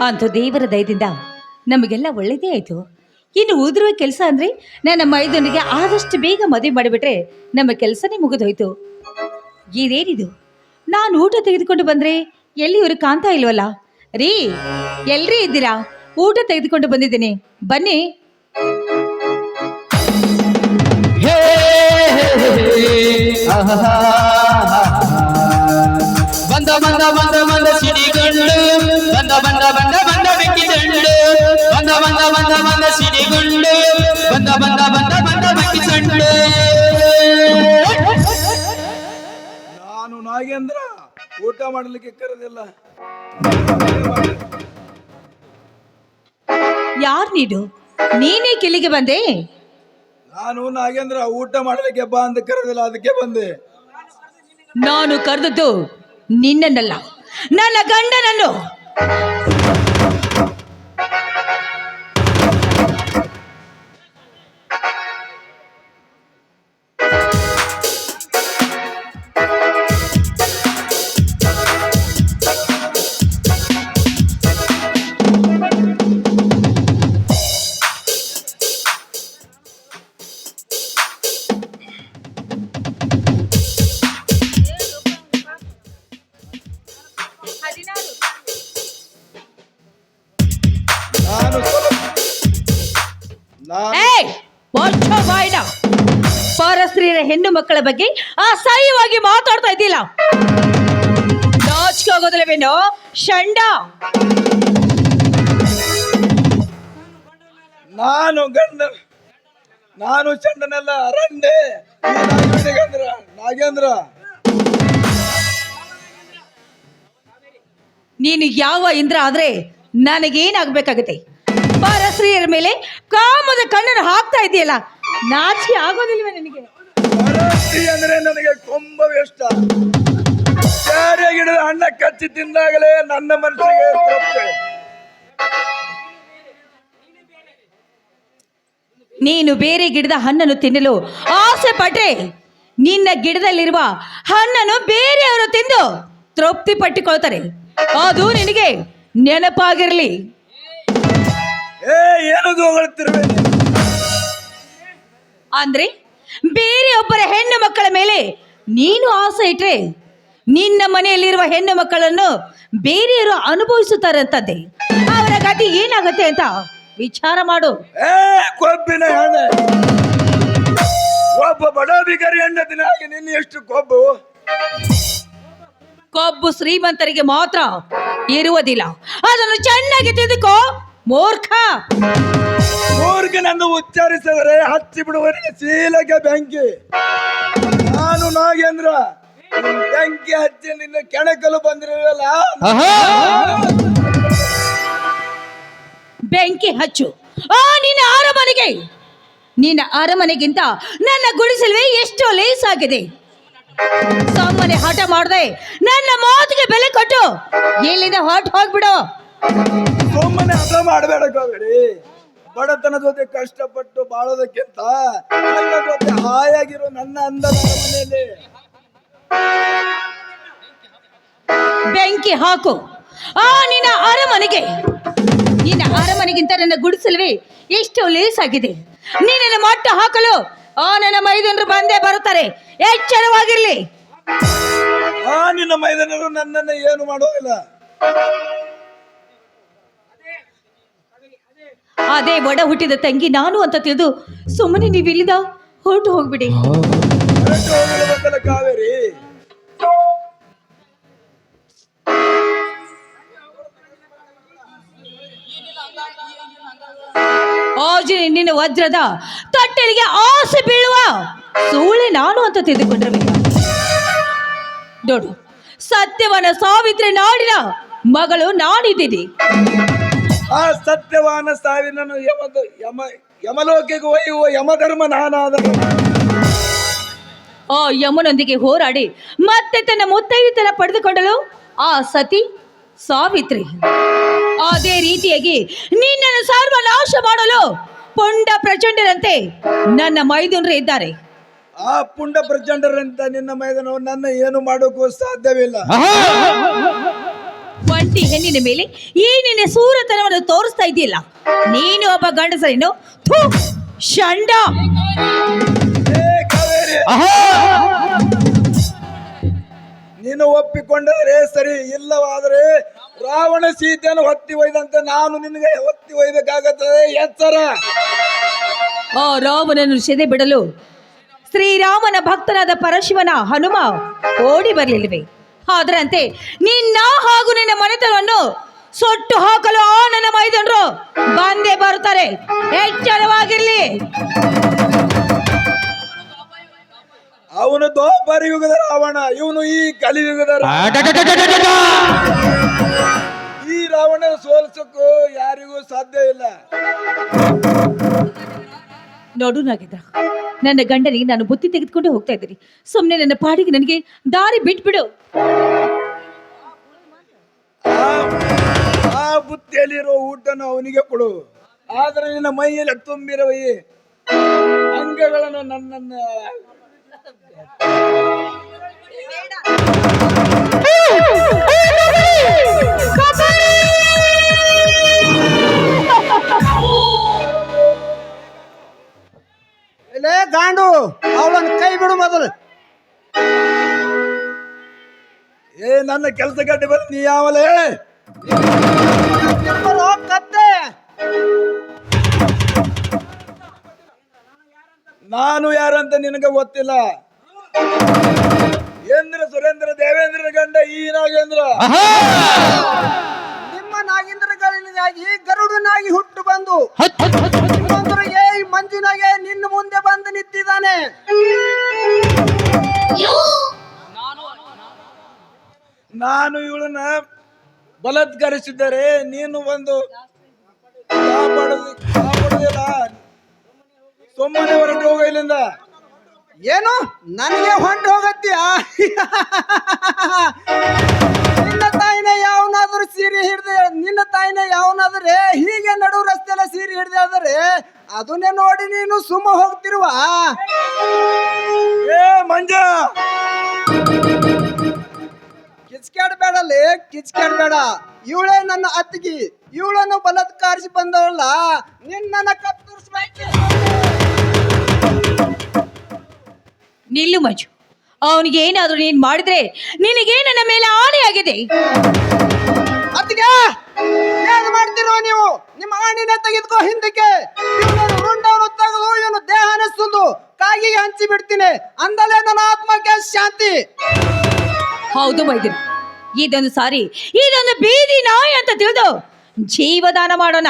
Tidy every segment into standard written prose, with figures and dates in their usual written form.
ಅಂತೂ ದೇವರ ದಯದಿಂದ ನಮಗೆಲ್ಲ ಒಳ್ಳೇದೇ ಆಯಿತು. ಇನ್ನು ಉದುರುವ ಕೆಲಸ ಅಂದರೆ ನನ್ನ ಮೈದುನಿಗೆ ಆದಷ್ಟು ಬೇಗ ಮದುವೆ ಮಾಡಿಬಿಟ್ರೆ ನಮ್ಮ ಕೆಲಸನೇ ಮುಗಿದೋಯ್ತು. ಇದೇನಿದು, ನಾನು ಊಟ ತೆಗೆದುಕೊಂಡು ಬಂದರೆ ಎಲ್ಲಿ ಇವರು ಕಾಣ್ತಾ ಇಲ್ವಲ್ಲ? ರೀ, ಎಲ್ರಿ ಇದ್ದೀರಾ? ಊಟ ತೆಗೆದುಕೊಂಡು ಬಂದಿದ್ದೀನಿ, ಬನ್ನಿ. ಬಂದ ಬಂದ ಬಂದ ಬಂದ ಸಿಡಿಗಳ್ಳು, ಬಂದ ಬಂದ ಬಂದ ಬಂದ ಬೆಂಕಿ ಚೆಂಡು, ಬಂದ ಬಂದ ಬಂದ ಬಂದ ಸಿಡಿಗುಳ್ಳು, ಬಂದ ಬಂದ ಬಂದ ಬಂದ ಬೆಂಕಿ ಚೆಂಡು. ನಾನು ನಾಗೇಂದ್ರ ಊಟ ಮಾಡಲಿಕ್ಕೆ ಕರೆದಿಲ್ಲ. ಯಾರು ನೀನು? ನೀನೇ ಕಿಲ್ಲಿಗೆ ಬಂದೆ? ನಾನು ನಾಗೇಂದ್ರ ಊಟ ಮಾಡಲಿಕ್ಕೆ ಬಾ ಅಂತ ಕರೆದಿಲ್ಲ, ಅದಕ್ಕೆ ಬಂದೆ. ನಾನು ಕರೆದದ್ದು ನಿನ್ನನ್ನಲ್ಲ, ನನ್ನ ಗಂಡನನ್ನು. ನಾನು ಪರಸ್ತ್ರೀಯರ ಹೆಣ್ಣು ಮಕ್ಕಳ ಬಗ್ಗೆ ಅಸಹ್ಯವಾಗಿ ಮಾತಾಡ್ತಾ ಇದ್ದಿಲ್ಲ. ನಾಚಿಕೆ ಆಗೋದಿಲ್ಲವೇನೋ ಷಂಡ? ನಾನು ಚಂಡನೆಲ್ಲ ಅರಂಡೆ. ನಾಗೇಂದ್ರ ನೀನು ಯಾವ ಇಂದ್ರ ಆದ್ರೆ ನನಗೇನಾಗಬೇಕಾಗತ್ತೆ? ಪರಸ್ತ್ರೀಯರ ಮೇಲೆ ಕಾಮದ ಕಣ್ಣನ್ನು ಹಾಕ್ತಾ ಇದೆಯಲ್ಲ, ನಾಚಿಕೆ ಆಗೋದಿಲ್ವೇ ನಿನಗೆ? ಪರಸ್ತ್ರೀ ಅಂದ್ರೆ ನನಗೆ ಕೊಂಬವೇ ಇಷ್ಟ. ಬೇರೆ ಗಿಡದ ಹಣ್ಣ ಕಚ್ಚಿ ತಿಂದಾಗಲೇ ನನ್ನ ಮನಸ್ಸಿಗೆ ತೃಪ್ತಿ. ನೀನು ಬೇರೆ ಗಿಡದ ಹಣ್ಣನ್ನು ತಿನ್ನಲು ಆಸೆ ಪಟ್ರೆ ನಿನ್ನ ಗಿಡದಲ್ಲಿರುವ ಹಣ್ಣನ್ನು ಬೇರೆಯವರು ತಿಂದು ತೃಪ್ತಿ ಪಟ್ಟಿಕೊಳ್ತಾರೆ. ಅದು ನಿನಗೆ ನೆನಪಾಗಿರಲಿ. ಏನದು ಹೊಗಳ್ತಿರುವೆ? ಅಂದ್ರೆ ಬೇರೆಯೊಬ್ಬರ ಹೆಣ್ಣು ಮಕ್ಕಳ ಮೇಲೆ ನೀನು ಆಸೆ ಇಟ್ರೆ ನಿನ್ನ ಮನೆಯಲ್ಲಿರುವ ಹೆಣ್ಣು ಮಕ್ಕಳನ್ನು ಬೇರೆಯವರು ಅನುಭವಿಸುತ್ತಾರಂತದ್ದೇ. ಅವರ ಗತಿ ಏನಾಗತ್ತೆ ಅಂತ ವಿಚಾರ ಮಾಡು. ಕೊಬ್ಬಿನ ಹೆಣ್ಣೆ, ಒಬ್ಬ ಬಡ ಬಿಗರಿ ಹೆಣ್ಣದಿನ ಹಾಗೆ ನಿನ್ನ ಎಷ್ಟು ಕೊಬ್ಬು? ಕೊಬ್ಬು ಶ್ರೀಮಂತರಿಗೆ ಮಾತ್ರ ಇರುವುದಿಲ್ಲ, ಅದನ್ನು ಚೆನ್ನಾಗಿ ತಿದ್ದುಕೋ ಮೂರ್ಖ. ಮೂರ್ಖನನ್ನು ಉಚ್ಚರಿಸಿದರೆ ಹಚ್ಚಿ ಬಿಡುವರಿಗೆ ಶೀಲಕ್ಕೆ ಬೆಂಕಿ. ನಾನು ನಾಗೇಂದ್ರ ಬೆಂಕಿ ಹಚ್ಚಿ ನಿನ್ನ ಕೆಣಕಲು ಬಂದಿರಲ್ಲ. ಬೆಂಕಿ ಹಚ್ಚು ನಿನ್ನ ಅರಮನೆಗೆ. ನಿನ್ನ ಅರಮನೆಗಿಂತ ನನ್ನ ಗುಡಿಸಲುವೆ ಎಷ್ಟೋ ಲೇಸಾಗಿದೆ. ಸುಮ್ಮನೆ ಹಠ ಮಾಡದೆ ನನ್ನ ಮಾತಿಗೆ ಬೆಲೆ ಕೊಟ್ಟು ಇಲ್ಲಿಂದ ಹೊರಟು ಹೋಗ್ಬಿಡು. ಸುಮ್ಮನೆ ಹಠ ಮಾಡಬೇಡಕೋಬೇಡಿ. ಬಡತನ ಜೊತೆ ಕಷ್ಟಪಟ್ಟು ಬಾಳೋದಕ್ಕಿಂತ ನನ್ನ ಜೊತೆ ಹಾಯಾಗಿರೋ ನನ್ನ ಅಂದದ ಅರಮನೆಯಲ್ಲಿ ಬೆಂಕಿ ಹಾಕು ನಿನ್ನ ಅರಮನೆಗೆ. ನಿನ್ನ ಅರಮನೆಗಿಂತ ನನ್ನ ಗುಡಿಸಲುವೆ ಎಷ್ಟು ಲೇಸಾಗಿದೆ. ನಿನ್ನ ಮಟ್ಟ ಹಾಕಲು ನನ್ನ ಮೈದನರು ಬಂದೇ ಬರುತ್ತಾರೆ, ಎಚ್ಚರವಾಗಿರ್ಲಿ. ನಿನ್ನ ಮೈದಾನರು ನನ್ನನ್ನು ಏನು ಮಾಡೋದಿಲ್ಲ. ಅದೇ ಒಡ ಹುಟ್ಟಿದ ತಂಗಿ ನಾನು ಅಂತ ತಿಳಿದು ಸುಮ್ಮನೆ ನೀವು ಇಲ್ಲಿಂದ ಹೊರಟು ಹೋಗ್ಬಿಡಿ. ಕಾವೇರಿ, ಆಜಿ ನಿನ್ನ ವಜ್ರದ ತಟ್ಟೆಲಿಗೆ ಆಸೆ ಬೀಳುವ ಸೂಳೆ ನಾನು ಅಂತ ತಿಳಿದುಕೊಂಡ್ರಬೇಕು. ನೋಡು, ಸತ್ಯವನ ಸಾವಿತ್ರಿ ನಾಡಿನ ಮಗಳು ನಾನಿದ್ದೀನಿ. ಆ ಸತ್ಯವಾನ ಸಾವಿನನ್ನು ಯಮಲೋಕಿಗೆ ಒಯ್ಯುವ ಯಮಧರ್ಮ ನಾನಾದ. ಆ ಯಮನೊಂದಿಗೆ ಹೋರಾಡಿ ಮತ್ತೆ ತನ್ನ ಮುತ್ತೈದೆತನ ಪಡೆದುಕೊಂಡಳು ಆ ಸತಿ ಸಾವಿತ್ರಿ. ಅದೇ ರೀತಿಯಾಗಿ ನಿನ್ನನ್ನು ಸರ್ವನಾಶ ಮಾಡಲು ಪುಂಡ ಪ್ರಚಂಡರಂತೆ ನನ್ನ ಮೈದುನರು ಇದ್ದಾರೆ. ಆ ಪುಂಡ ಪ್ರಚಂಡರಂತ ನಿನ್ನ ಮೈದನವು ನನ್ನ ಏನು ಮಾಡೋಕ್ಕೂ ಸಾಧ್ಯವಿಲ್ಲ. ಒಂಟಿ ಹೆಣ್ಣಿನ ಮೇಲೆ ಈ ನಿನ್ನ ಸೂರತನವನ್ನು ತೋರಿಸ್ತಾ ಇದೆಯಲ್ಲ, ನೀನು ಒಬ್ಬ ಗಂಡಸರೇನು? ಥು, ಷಂಡ. ಏ ಕಾವೇರಿ, ನೀನು ಒಪ್ಪಿಕೊಂಡರೆ ಸರಿ, ಇಲ್ಲವಾದರೆ ರಾವಣ ಸೀತೆಯನ್ನು ಹೊತ್ತಿ ಒಯ್ದಂತೆ ನಾನು ನಿನಗೆ ಹೊತ್ತಿ ಒಯ್ಬೇಕಾಗುತ್ತದೆ. ಎಚ್ಚರ. ಆ ರಾಮನನ್ನು ಸೆದೆ ಬಿಡಲು ಶ್ರೀರಾಮನ ಭಕ್ತನಾದ ಪರಶಿವನ ಹನುಮ ಓಡಿ ಬರಲಿಲ್ಲವೆ? ಅದರಂತೆ ನಿನ್ನ ಹಾಗೂ ನಿನ್ನ ಮನೆತನವನ್ನು ಸೊಟ್ಟು ಹಾಕಲು ಆ ನನ್ನ ಮೈದಂಡ್ರು ಬಂದೇ ಬರುತ್ತಾರೆ. ಎಚ್ಚರವಾಗಿರ್ಲಿ. ಅವನು ದ್ವಾಪರ ಯುಗದ ರಾವಣ, ಇವನು ಈ ಕಲಿಯುಗದ ರಾವಣ. ಈ ರಾವಣನ ಸೋಲಿಸಕ್ಕೂ ಯಾರಿಗೂ ಸಾಧ್ಯ ಇಲ್ಲ. ನೋಡು ನಾಗೇಂದ್ರ, ನನ್ನ ಗಂಡನಿಗೆ ನಾನು ಬುತ್ತಿ ತೆಗೆದುಕೊಂಡು ಹೋಗ್ತಾ ಇದ್ದೀನಿ. ಸುಮ್ಮನೆ ನನ್ನ ಪಾಡಿಗೆ ನನಗೆ ದಾರಿ ಬಿಟ್ಬಿಡು. ಆ ಬುತ್ತಿಯಲ್ಲಿರೋ ಊಟನ ಅವನಿಗೆ ಕೊಡು. ಆದ್ರೆ ನಿನ್ನ ಮೈಯಲ್ಲಿ ತುಂಬಿರುವ ಈ ಅಂಗಗಳನ್ನು ನನ್ನನ್ನ ಗಾಂಡು, ಅವಳನ್ನು ಕೈ ಬಿಡು ಮೊದಲು. ನನ್ನ ಕೆಲಸ ಗಡ್ಡೆ ಬಂದು ನೀ ಯಾವಲೇ ಕತ್ತೆ. ನಾನು ಯಾರಂತ ನಿನಗೆ ಗೊತ್ತಿಲ್ಲ. ಇಂದ್ರ ಸುರೇಂದ್ರ ದೇವೇಂದ್ರ ಗಂಡ ಈ ನಾಗೇಂದ್ರ. ನಿಮ್ಮ ನಾಗೇಂದ್ರಗಳಿಗಾಗಿ ಗರುಡನಾಗಿ ಹುಟ್ಟು ಬಂದು ಇನ್ನೊಂದರಿಗೆ ಈ ಮಂಜುನಾಗೆ ನಿನ್ನ ಮುಂದೆ ಬಂದು ನಿಂತಿದ್ದಾನೆ. ನಾನು ಇವಳನ್ನ ಬಲಾತ್ಕರಿಸಿದ್ದರೆ ನೀನು ಒಂದು ಕಾಪಾಡುದಿಲ್ಲ. ಸುಮ್ಮನೆ ಹೊರಟು ಹೋಗ ಇಲ್ಲಿಂದ. ಏನು ನನಗೆ ಹೊಂಟು ಹೋಗತ್ತೀಯ? ನಿನ್ನ ತಾಯಿನ ಯಾವನಾದ್ರೂ ಸೀರೆ ಹಿಡ್ದೆ, ನಿನ್ನ ತಾಯಿನ ಯಾವನಾದ್ರೆ ಹೀಗೆ ನಡು ರಸ್ತೆಲ್ಲ ಸೀರೆ ಹಿಡ್ದೆ ಆದರೆ ಅದನ್ನೇ ನೋಡಿ ನೀನು ಸುಮ್ಮ ಹೋಗ್ತಿರುವ. ಏ ಮಂಜ, ಕಿಚ್ಕಾಡ್ಬೇಡಲ್ಲಿ, ಕಿಚ್ಕಾಡ್ಬೇಡ. ಇವಳೇ ನನ್ನ ಅತ್ತಿಗೆ, ಇವಳನ್ನು ಬಲಾತ್ಕಾರಿಸಿ ಬಂದವಲ್ಲ, ನಿನ್ನ ಕತ್ತರಿಸ್ಬೇಕು. ನಿಲ್ಲು ಮಂಜು, ಅವನಿಗೆ ಏನಾದರೂ ನೀನು ಮಾಡಿದ್ರೆ ನಿನಗೆ ನನ್ನ ಮೇಲೆ ಆಣೆಯಾಗಿದೆ. ಅತ್ತಿಗೆ ಏನ್ ಮಾಡ್ತಿರೋ ನೀವು? ನಿಮ್ಮ ಆಣಿನ ತೆಗೆದುಕೋ ಹಿಂದಕ್ಕೆ. ಇವನು ರುಂಡವನ್ನು ತೆಗೆದು ಇವನು ದೇಹನ ಸುಂದು ಕಾಗಿಗೆ ಹಂಚಿ ಬಿಡ್ತೀನಿ, ಅಂದಲೇ ನನ್ನ ಆತ್ಮಕ್ಕೆ ಶಾಂತಿ. ಹೌದು ವೈದ್ಯರು, ಇದೊಂದು ಬೀದಿ ನಾಯಿ ಅಂತ ತಿಳಿದು ಜೀವದಾನ ಮಾಡೋಣ.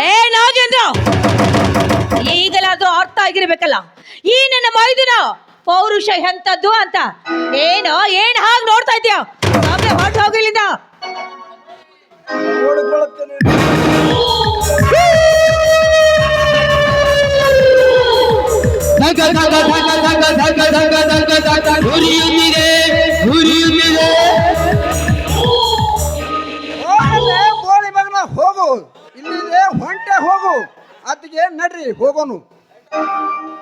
ಏ ನಾಗೇಂದ್ರ, ಈಗಲಾದ್ರೂ ಅರ್ಥ ಆಗಿರ್ಬೇಕಲ್ಲ ಈ ನನ್ನ ಮೈದುನ ಪೌರುಷ ಎಂತದ್ದು ಅಂತ. ಏನು ಹಾಗೆ ನೋಡ್ತಾ ಇದ್ಯಾ? ಹೊರಟು ಹೋಗಿಲ್ಲಿಂದ. ನೋಡಿಕೊಳ್ಳುತ್ತೇನೆ. ಬೋಳಿ ಮಗನ ಹೋಗು, ಇಲ್ಲಿದೆ ಹೊಂಟೆ ಹೋಗು. ಅತ್ತಿಗೆ ನಡ್ರಿ ಹೋಗೋನು.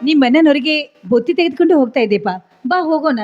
ನಿಮ್ಮಣ್ಣನವರಿಗೆ ಬೊತ್ತಿ ತೆಗೆದುಕೊಂಡು ಹೋಗ್ತಾ ಇದ್ದೀಪ, ಬಾ ಹೋಗೋಣ.